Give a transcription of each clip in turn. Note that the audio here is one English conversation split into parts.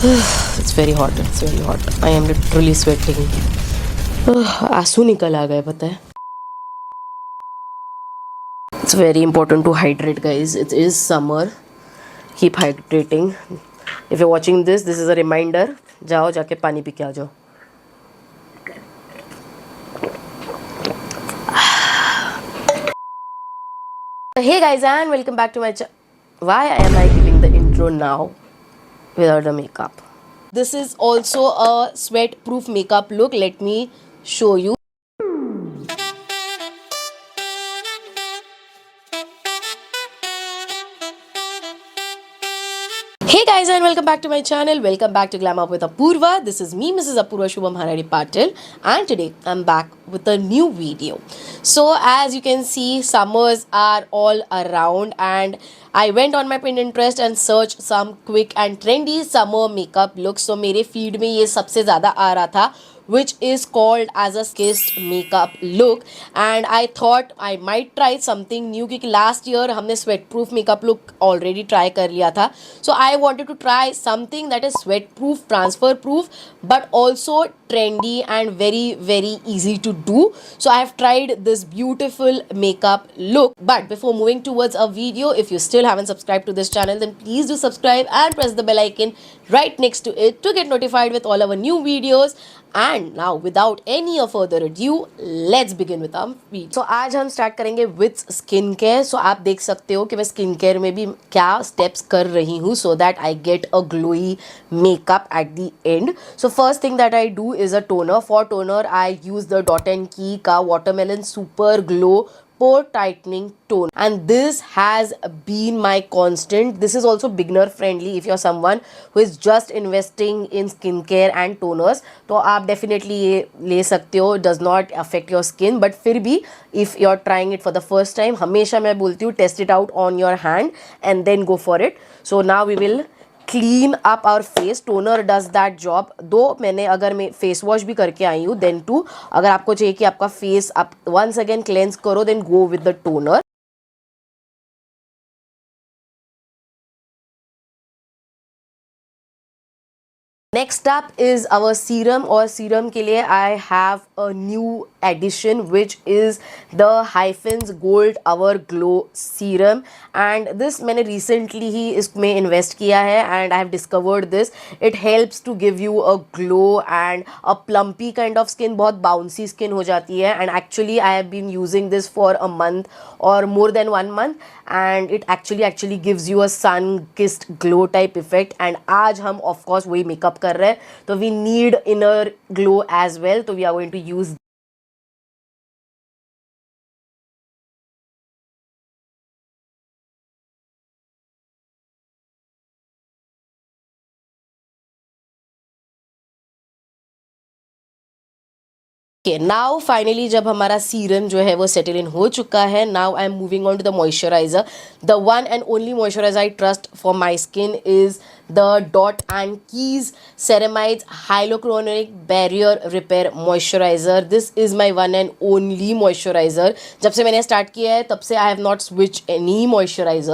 It's very hot. It's very hot. I am literally sweating. आंसू निकल आ गए पता है. It's very important to hydrate, guys. It is summer. Keep hydrating. If you're watching this, this is a reminder. जाओ जाके पानी P के आ जाओ. Hey guys, and welcome back to my channel. Why am I giving the intro now without the makeup? This is also a sweat proof makeup look. Let me show you. Hey guys, and welcome back to my channel. Welcome back to Glam Up with Apurva. This is me, Mrs. Apurva Shubham Harari Patil, and today I'm back with a new video. So as you can see, summers are all around, and I went on my Pinterest and searched some quick and trendy summer makeup looks. So मेरे feed में ये सबसे ज़्यादा आ रहा था, which is called as a kissed makeup look, and I thought I might try something new क्योंकि last year हमने sweat proof makeup look already try कर लिया था. So I wanted to try something that is sweat proof, transfer proof, but also trendy and very easy to do. So I have tried this beautiful makeup look. But before moving towards a video, if you still haven't subscribed to this channel, then please do subscribe and press the bell icon right next to it to get notified with all our new videos. And now without any further ado, let's begin with our video. So आज हम start करेंगे with skin care. So आप देख सकते हो कि मैं skin care में भी क्या steps कर रही हूँ so that I get a glowy makeup at the end. So first thing that I do is a toner. For toner I use the Dot and Key का Watermelon Super Glow pore tightening tone, and this has been my constant. This is also beginner friendly if you're someone who is just investing in skincare and toners, तो आप definitely ये ले सकते हो. Does not affect your skin, but फिर भी if you're trying it for the first time, हमेशा मैं बोलती हूँ test it out on your hand and then go for it. So now we will clean up our face. Toner does that job. दो मैंने अगर मैं face wash भी करके आई हूँ, देन टू अगर आपको चाहिए कि आपका फेस आप वंस अगेन क्लेंस करो, then go with the toner. Next up is our serum, और serum के लिए I have a new addition which is the Hyphens Gold Hour Glow Serum, and this मैंने recently ही इसमें invest किया है and I have discovered this. It helps to give you a glow and a plumpy kind of skin. बहुत bouncy skin हो जाती है, and actually I have been using this for a month or more than 1 month, and it actually gives you a sun kissed glow type effect. And आज हम of course वही makeup कर रहे हैं, तो we need inner glow as well, तो we are going to use. Now finally जब हमारा सीरम जो है वो सेटल इन हो चुका है, now I am moving on to the moisturiser. The one and only moisturiser I trust for my skin is the dot and keys ceramides hyaluronic barrier repair moisturiser. This is my one and only moisturiser. जब से मैंने start किया है तब से I have not switch any moisturiser.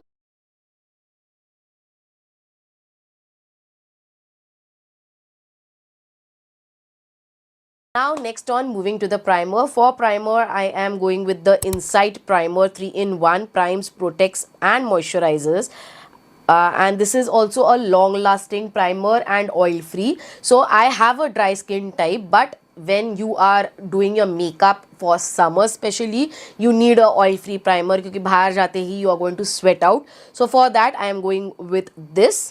Now next on, moving to the primer. For primer I am going with the Insight Primer 3-in-1 primes, protects and moisturizers. And this is also a long lasting primer and oil free. So I have a dry skin type, but when you are doing your makeup for summer especially, you need a oil free primer क्योंकि बाहर जाते ही you are going to sweat out. So for that I am going with this.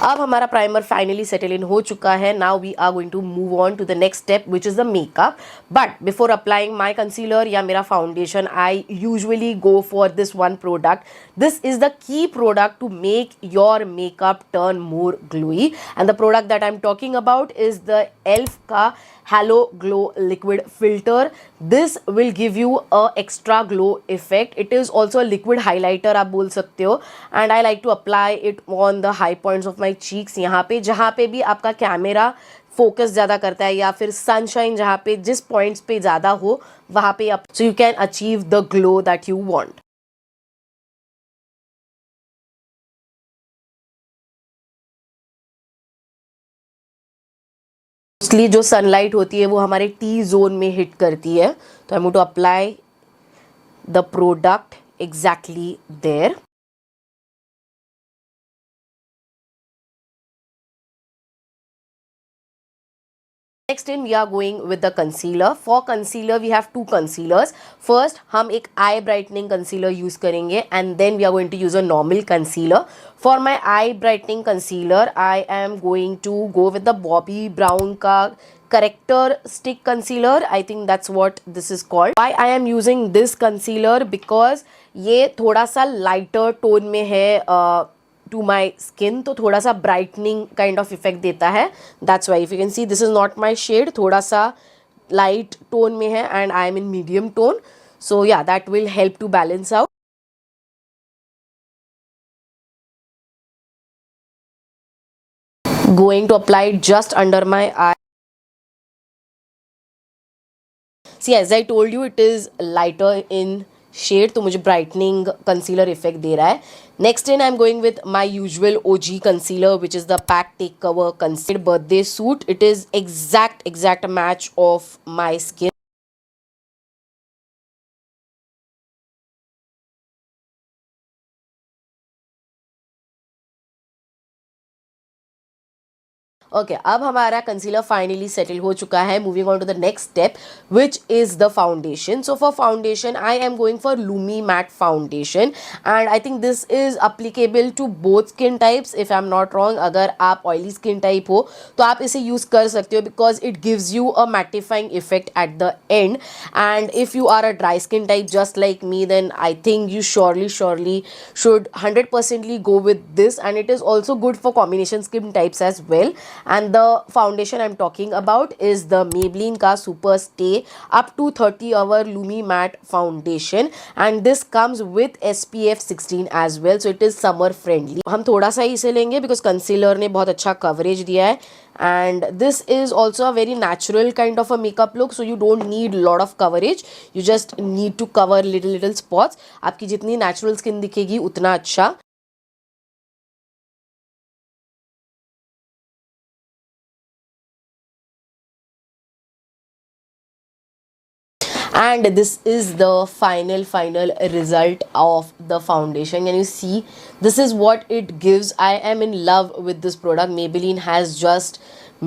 अब हमारा primer finally settle in हो चुका है. Now we are going to move on to the next step which is the makeup. But before applying my concealer या मेरा foundation, I usually go for this one product. This is the key product to make your makeup turn more glowy, and the product that I am talking about is the elf का Halo Glow Liquid Filter. This will give you a extra glow effect. It is also a liquid highlighter आप बोल सकते हो, and I like to apply it on the high points of my cheeks. यहाँ पे जहाँ पे भी आपका कैमरा फोकस ज़्यादा करता है या फिर सनशाइन जहाँ पे जिस पॉइंट्स पे ज़्यादा हो वहाँ पे आप, so you can achieve the glow that you want. Mostly जो सनलाइट होती है वो हमारे टी जोन में हिट करती है, तो I am going to apply the product exactly there. Next in we are going with the concealer. For concealer we have two concealers. First हम एक eye brightening concealer use करेंगे and then we are going to use a normal concealer. For my eye brightening concealer I am going to go with the Bobbi Brown का corrector stick concealer. I think that's what this is called. Why I am using this concealer? Because ये थोड़ा सा lighter tone में है to my skin, तो थोड़ा सा brightening kind of effect देता है. That's why if you can see this is not my shade, थोड़ा सा लाइट टोन में है and I am in medium tone. So yeah that will help to balance out. Going to apply it just under my eye. See, as I told you, it is lighter in shade, तो मुझे brightening concealer effect दे रहा है. Next in I am going with my usual OG concealer which is the pack tech cover concealer birthday suit. It is exact match of my skin. Okay अब हमारा concealer finally settle हो चुका है. Moving on to the next step which is the foundation. So for foundation I am going for lumi matte foundation and I think this is applicable to both skin types if I am not wrong. अगर आप oily skin type हो तो आप इसे use कर सकते हो because it gives you a mattifying effect at the end. And if you are a dry skin type just like me then I think you surely should 100%ly go with this, and it is also good for combination skin types as well. And the foundation I'm talking about is the Maybelline का Super Stay up to 30 hour Lumi Matte Foundation, and this comes with SPF 16 as well, so it is summer friendly. हम थोड़ा सा ही इसे लेंगे because concealer ने बहुत अच्छा coverage दिया है. And this is also a very natural kind of a makeup look, so you don't need lot of coverage. You just need to cover little spots. आपकी जितनी natural skin दिखेगी उतना अच्छा. And this is the final result of the foundation. Can you see? This is what it gives. I am in love with this product. Maybelline has just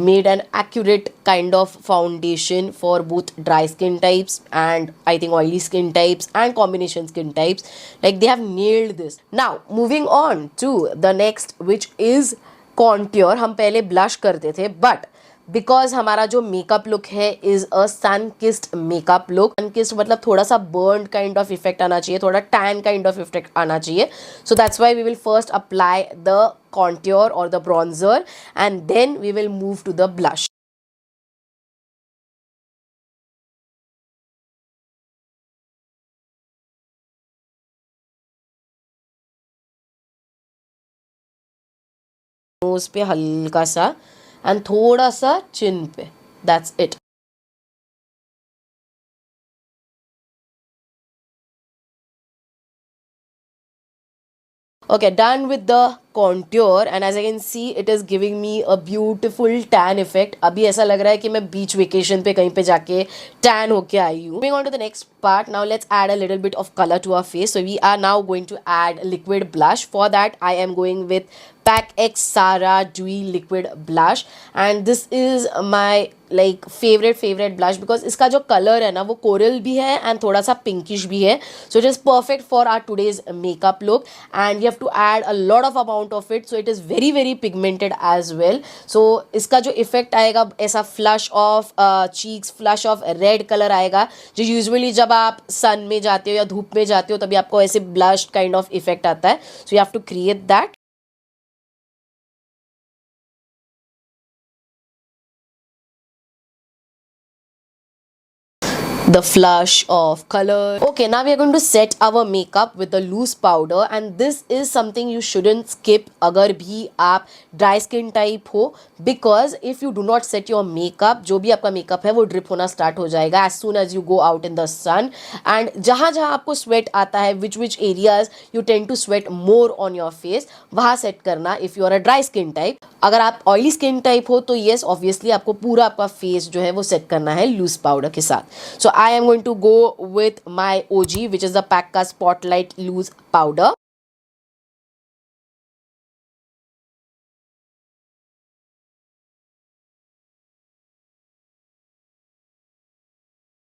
made an accurate kind of foundation for both dry skin types and I think oily skin types and combination skin types. Like they have nailed this. Now moving on to the next, which is contour. हम पहले blush करते थे, but because हमारा जो makeup look है is a sun kissed makeup look. Sun kissed मतलब थोड़ा सा बर्न काइंड ऑफ इफेक्ट आना चाहिए, थोड़ा टैन काइंड ऑफ इफेक्ट आना चाहिए. So that's why we will first apply the contour और the bronzer and then we will move to the blush. Nose पे हल्का सा एंड थोड़ा सा चिन पे. That's it. Okay, done with the contour, and as I can see it is giving me a beautiful tan effect. अभी ऐसा लग रहा है कि मैं beach vacation पे कहीं पे जाके tan होके आई हूँ. Moving on to the next part, now let's add a little bit of color to our face. So we are now going to add liquid blush. For that I am going with Pac X Sara Dewy Liquid Blush, and this is my like favorite blush because इसका जो color है ना वो coral भी है and थोड़ा सा pinkish भी है. So it is perfect for our today's makeup look, and you have to add a lot of amount of it, so it is very pigmented as well. So इसका जो effect आएगा ऐसा flush of cheeks, flush of red color आएगा जो usually जब आप sun में जाते हो या धूप में जाते हो तभी आपको ऐसे blush kind of effect आता है. So you have to create that. the flush of color. Okay, now we are going to set our makeup with the loose powder, and this is something you shouldn't skip अगर भी आप dry skin type हो, because if you do not set your makeup, जो भी आपका makeup है वो drip होना start हो जाएगा as soon as you go out in the sun. And जहाँ जहाँ आपको sweat आता है, which areas you tend to sweat more on your face, वहाँ set करना if you are a dry skin type. अगर आप ऑयली स्किन टाइप हो तो येस ऑब्वियसली आपको पूरा आपका फेस जो है वो सेट करना है लूज पाउडर के साथ. So I am going to go with my OG which is the PAC का spotlight loose powder.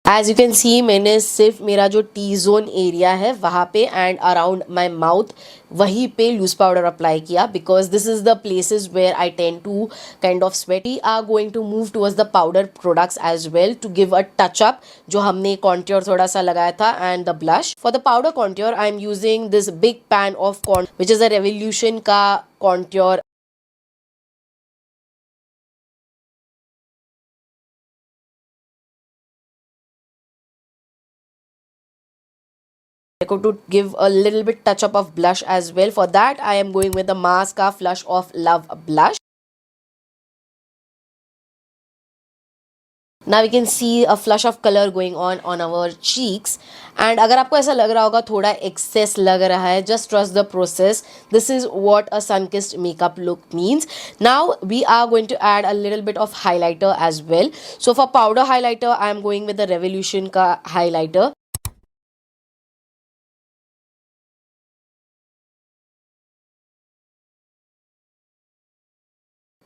As you can see मैंने सिर्फ मेरा जो टी जोन एरिया है वहाँ पे एंड अराउंड माई माउथ वहीं पे लूज पाउडर अप्लाई किया, because this is the places where I tend to kind of sweat. We are going to move towards the powder products as well to give a touch up जो हमने contour थोड़ा सा लगाया था and the blush. For the powder contour I am using this big pan of con which is a Revolution का contour. To give a little bit touch up of blush as well. For that I am going with the Masca Flush of Love blush. Now we can see a flush of color going on our cheeks. And अगर आपको ऐसा लग रहा होगा थोड़ा excess लग रहा है, just trust the process. This is what a sun-kissed makeup look means. Now we are going to add a little bit of highlighter as well. So for powder highlighter I am going with the Revolution का highlighter.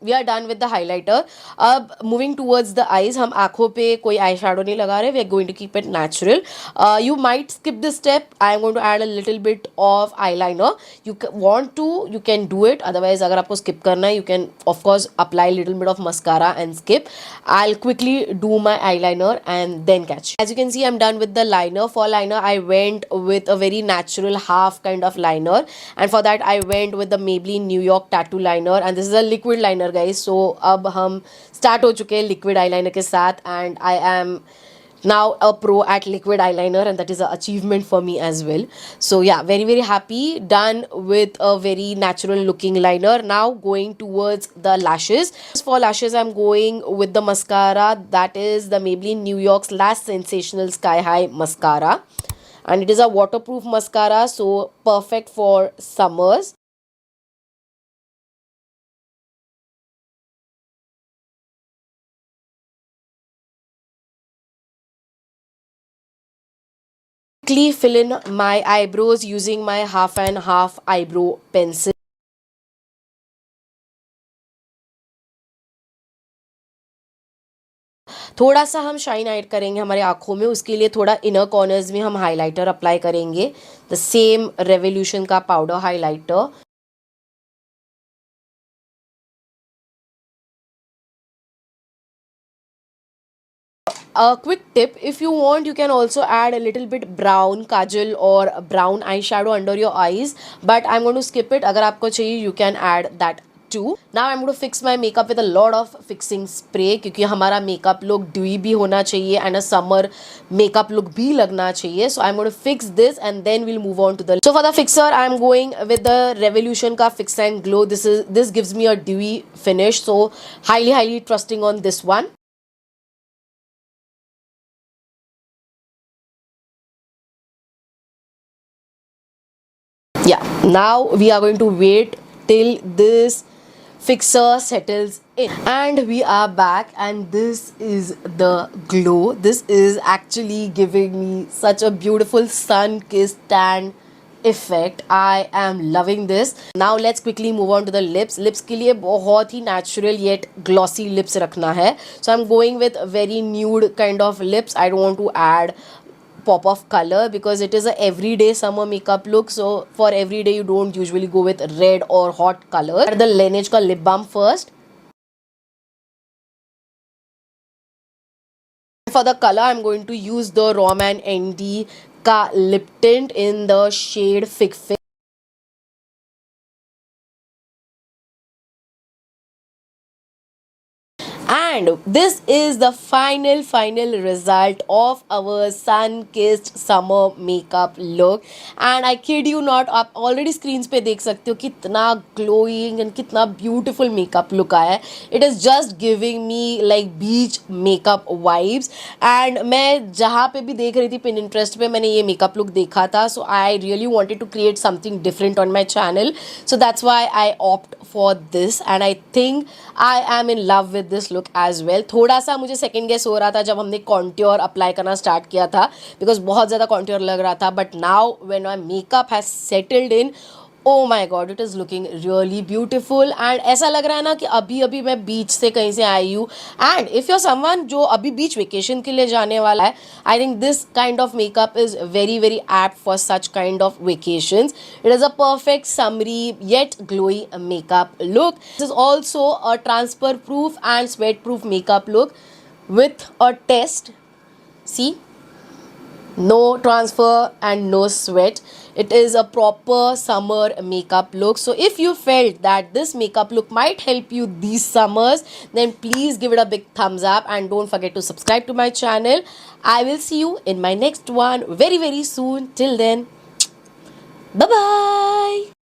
We are done with the highlighter. अब moving towards the eyes, हम आंखों पे कोई eye shadow नहीं लगा रहे. We are going to keep it natural. You might skip this step. I am going to add a little bit of eye liner. You want to you can do it, otherwise अगर आपको skip करना है you can of course apply little bit of mascara and skip. I will quickly do my eye liner and then catch. As you can see I am done with the liner. For liner I went with a very natural half kind of liner, and for that I went with the Maybelline New York Tattoo Liner, and this is a liquid liner guys. So अब हम start हो चुके हैं liquid eyeliner के साथ, and I M now a pro at liquid eyeliner, and that is an achievement for me as well. So yeah, very happy. Done with a very natural looking liner. Now going towards the lashes. For lashes I'm going with the mascara, that is the Maybelline New York's Lash Sensational Sky High mascara, and it is a waterproof mascara, so perfect for summers. Quickly fill in my eyebrows using my half and half eyebrow pencil. थोड़ा सा हम shine add करेंगे हमारे आँखों में, उसके लिए थोड़ा इनर कॉर्नर्स में हम हाइलाइटर अप्लाई करेंगे, द सेम रेवोल्यूशन का powder highlighter. A quick tip, if you want you can also add a little bit brown kajal or brown eyeshadow under your eyes, but I'm going to skip it. अगर आपको चाहिए you can add that too. Now I'm going to fix my makeup with a lot of fixing spray, क्योंकि हमारा makeup look dewy भी होना चाहिए and a summer makeup look भी लगना चाहिए. So I'm going to fix this and then we'll move on to the. So for the fixer I'm going with the Revolution का Fix and Glow. This gives me a dewy finish, so highly trusting on this one. Yeah, now we are going to wait till this fixer settles in, and we are back, and this is the glow. This is actually giving me such a beautiful sun-kissed tan effect. I am loving this. Now let's quickly move on to the lips. Lips के लिए बहुत ही natural yet glossy lips रखना है. So I'm going with very nude kind of lips. I don't want to add pop of color because it is a everyday summer makeup look. So for everyday you don't usually go with red or hot color. The Laneige ka lip balm first. For the color I'm going to use the Roman ND ka lip tint in the shade Fig Fig. And this is the final result of our sun-kissed summer makeup look. And I kid you not, आप already screens पे देख सकते हो कितना glowing and कितना beautiful makeup look आया है. It is just giving me like beach makeup vibes. And मैं जहाँ पे भी देख रही थी Pinterest पे मैंने ये makeup look देखा था, so I really wanted to create something different on my channel. So that's why I opt for this, and I think I am in love with this look as well. थोड़ा सा मुझे second guess हो रहा था जब हमने contour apply करना start किया था, because बहुत ज़्यादा contour लग रहा था, but now when my makeup has settled in, oh my god, it is looking really beautiful. And ऐसा लग रहा है ना कि अभी अभी मैं बीच से कहीं से आई हूँ. And if you're someone जो अभी बीच वेकेशन के लिए जाने वाला है, I think this kind of makeup is very apt for such kind of vacations. It is a perfect summery yet glowy makeup look. This is also a transfer proof and sweat proof makeup look with a test. See, no transfer and no sweat. It is a proper summer makeup look. So if you felt that this makeup look might help you these summers, then please give it a big thumbs up and don't forget to subscribe to my channel. I will see you in my next one very soon. Till then, bye bye.